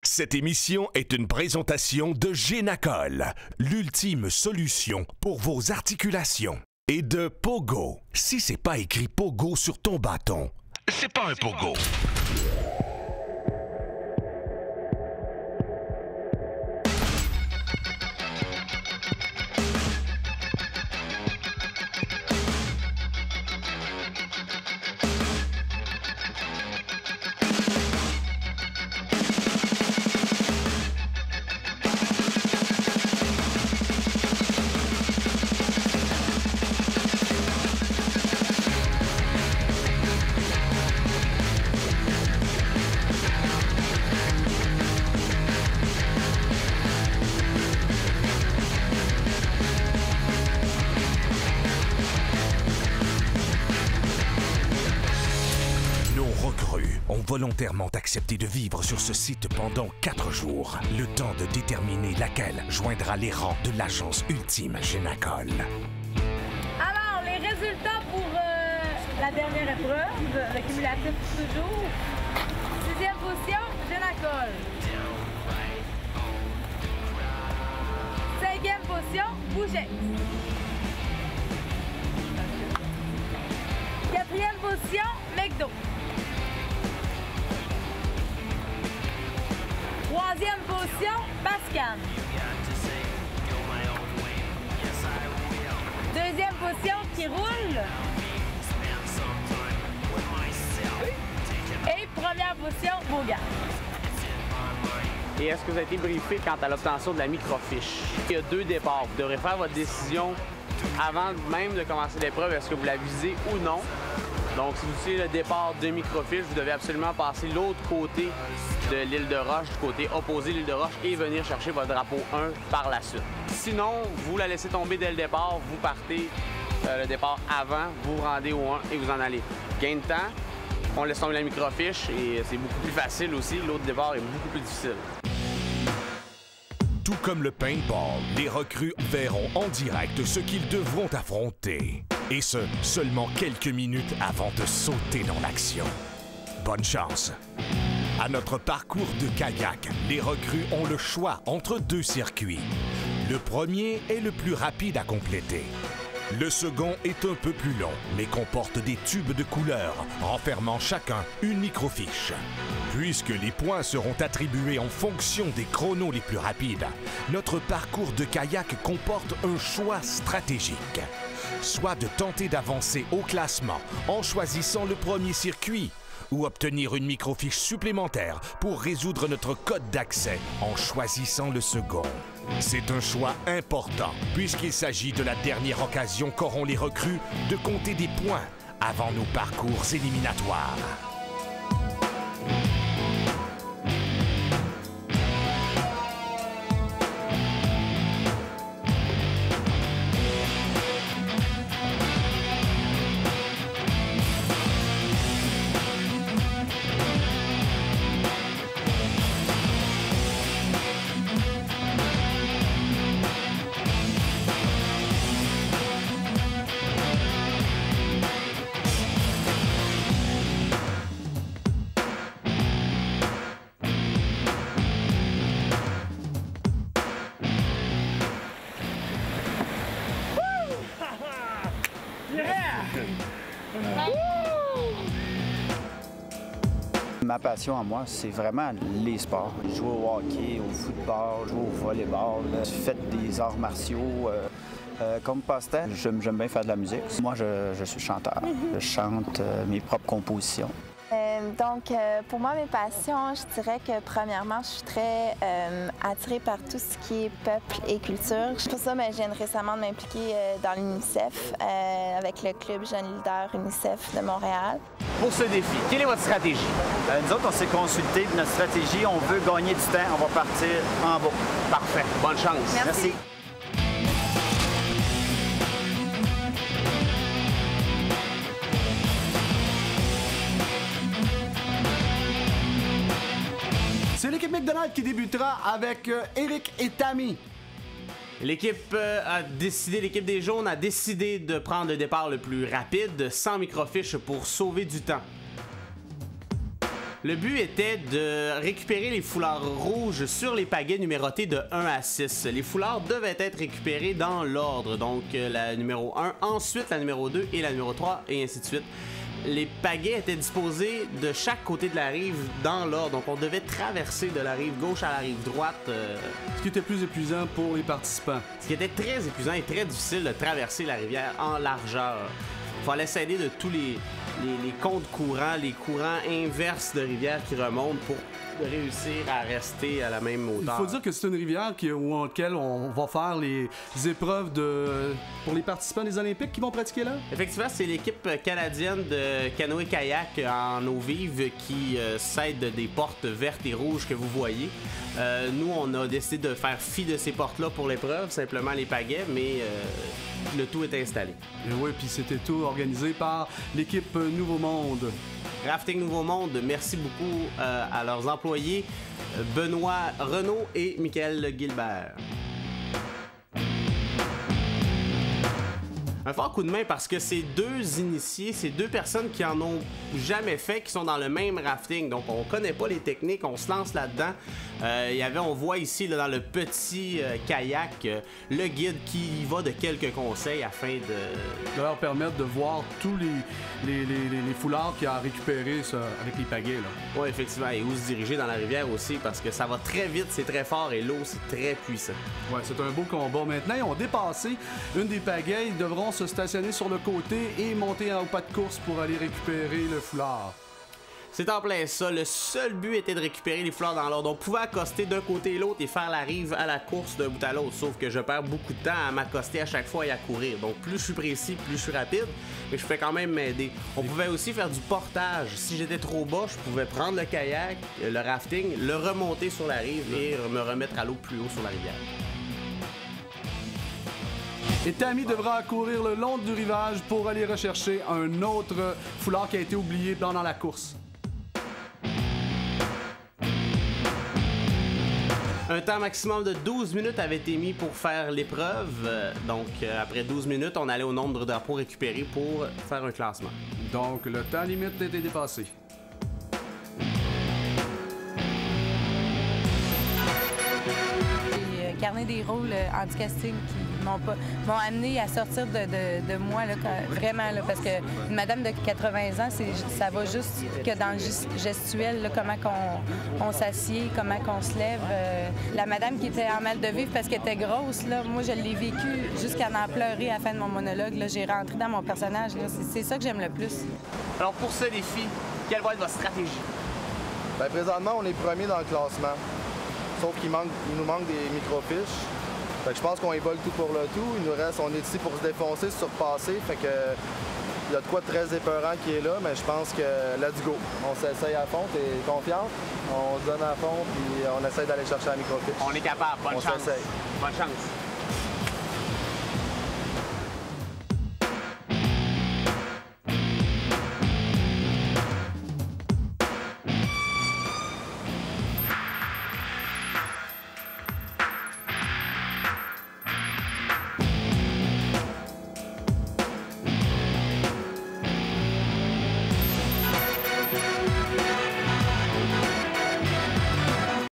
Cette émission est une présentation de Génacol, l'ultime solution pour vos articulations. Et de Pogo. Si c'est pas écrit Pogo sur ton bâton, c'est pas un Pogo. Volontairement accepté de vivre sur ce site pendant 4 jours, le temps de déterminer laquelle joindra les rangs de l'agence ultime Génacol. Alors, les résultats pour la dernière épreuve, le cumulatif toujours. 6e position, Génacol. 5e position, Bougex. 4e position, McDo. 3e position, Pascal. 2e position, qui roule. Et 1re position, Bourgard. Et est-ce que vous avez été briefé quant à l'obtention de la microfiche? Il y a 2 départs. Vous devrez faire votre décision avant même de commencer l'épreuve. Est-ce que vous la visez ou non? Donc, si vous suivez le départ de microfiche, vous devez absolument passer l'autre côté de l'île de Roche, du côté opposé de l'île de Roche, et venir chercher votre drapeau 1 par la suite. Sinon, vous la laissez tomber dès le départ, vous partez le départ avant, vous rendez au 1 et vous en allez. Gain de temps, on laisse tomber la microfiche et c'est beaucoup plus facile aussi. L'autre départ est beaucoup plus difficile. Tout comme le paintball, les recrues verront en direct ce qu'ils devront affronter. Et ce, seulement quelques minutes avant de sauter dans l'action. Bonne chance! À notre parcours de kayak, les recrues ont le choix entre 2 circuits. Le premier est le plus rapide à compléter. Le second est un peu plus long, mais comporte des tubes de couleurs, renfermant chacun une microfiche. Puisque les points seront attribués en fonction des chronos les plus rapides, notre parcours de kayak comporte un choix stratégique. Soit de tenter d'avancer au classement en choisissant le premier circuit, ou obtenir une microfiche supplémentaire pour résoudre notre code d'accès en choisissant le second. C'est un choix important, puisqu'il s'agit de la dernière occasion qu'auront les recrues de compter des points avant nos parcours éliminatoires. Ma passion à moi, c'est vraiment les sports. Jouer au hockey, au football, jouer au volleyball, faire des arts martiaux. Comme passe-temps, j'aime bien faire de la musique. Moi, je suis chanteur. Je chante mes propres compositions. Pour moi, mes passions, je dirais que premièrement, je suis très attirée par tout ce qui est peuple et culture. Pour ça, je viens récemment de m'impliquer dans l'UNICEF avec le club Jeunes Leaders UNICEF de Montréal. Pour ce défi, quelle est votre stratégie? Nous autres, on s'est consulté. Notre stratégie, on veut gagner du temps. On va partir en bas. Parfait. Bonne chance. Merci. C'est l'équipe McDonald's qui débutera avec Eric et Tammy. L'équipe des jaunes a décidé de prendre le départ le plus rapide, sans microfiche pour sauver du temps. Le but était de récupérer les foulards rouges sur les pagaies numérotés de 1 à 6. Les foulards devaient être récupérés dans l'ordre, donc la numéro 1, ensuite la numéro 2 et la numéro 3, et ainsi de suite. Les pagaies étaient disposés de chaque côté de la rive dans l'ordre, donc on devait traverser de la rive gauche à la rive droite. Ce qui était plus épuisant pour les participants. Ce qui était très épuisant et très difficile de traverser la rivière en largeur. Il fallait s'aider de tous les comptes courants, les courants inverses de rivière qui remontent pour réussir à rester à la même hauteur. Il faut dire que c'est une rivière en laquelle on va faire les épreuves pour les participants des Olympiques qui vont pratiquer là. Effectivement, c'est l'équipe canadienne de canoë-kayak en eau vive qui s'aide des portes vertes et rouges que vous voyez. Nous, on a décidé de faire fi de ces portes-là pour l'épreuve, simplement les pagaies, mais le tout est installé. Et oui, puis c'était tout organisé par l'équipe Nouveau Monde. Rafting Nouveau Monde, merci beaucoup à leurs employés, Benoît Renaud et Michael Gilbert. Un fort coup de main parce que ces deux initiés, ces deux personnes qui en ont jamais fait, qui sont dans le même rafting. Donc, on connaît pas les techniques, on se lance là-dedans. On voit ici, là, dans le petit kayak, le guide qui y va de quelques conseils afin de leur permettre de voir tous les foulards qu'il a récupérés avec les pagaies. Oui, effectivement, et où se diriger dans la rivière aussi, parce que ça va très vite, c'est très fort, et l'eau, c'est très puissant. Oui, c'est un beau combat. Maintenant, ils ont dépassé une des pagaies, ils devront se stationner sur le côté et monter au pas de course pour aller récupérer le foulard. C'est en plein ça. Le seul but était de récupérer les foulards dans l'ordre. On pouvait accoster d'un côté et l'autre et faire la rive à la course d'un bout à l'autre. Sauf que je perds beaucoup de temps à m'accoster à chaque fois et à courir. Donc plus je suis précis, plus je suis rapide. Mais je peux quand même m'aider. On pouvait aussi faire du portage. Si j'étais trop bas, je pouvais prendre le kayak, le rafting, le remonter sur la rive et me remettre à l'eau plus haut sur la rivière. Et Tammy devra courir le long du rivage pour aller rechercher un autre foulard qui a été oublié pendant la course. Un temps maximum de 12 minutes avait été mis pour faire l'épreuve. Après 12 minutes, on allait au nombre de drapeaux récupérés pour faire un classement. Donc, le temps limite a été dépassé. J'ai carné des rôles anti-casting qui m'ont amené à sortir de moi, là, vraiment, là, parce qu'une madame de 80 ans, ça va juste que dans le gestuel, là, comment on s'assied, comment on se lève. La madame qui était en mal de vivre parce qu'elle était grosse, là, moi, je l'ai vécu jusqu'à en pleurer à la fin de mon monologue. Là, j'ai rentré dans mon personnage. C'est ça que j'aime le plus. Alors, pour ce défi, quelle va être votre stratégie? Bien, présentement, on est premier dans le classement. Sauf qu'il nous manque des microfiches. Fait que je pense qu'on y vole tout pour le tout. Il nous reste, on est ici pour se défoncer, se surpasser. Fait que il y a de quoi de très épeurant qui est là, mais je pense que let's go. On s'essaye à fond, t'es confiante? On se donne à fond, puis on essaie d'aller chercher la microfiche. On est capable, bonne chance. S'essaye. Bonne chance.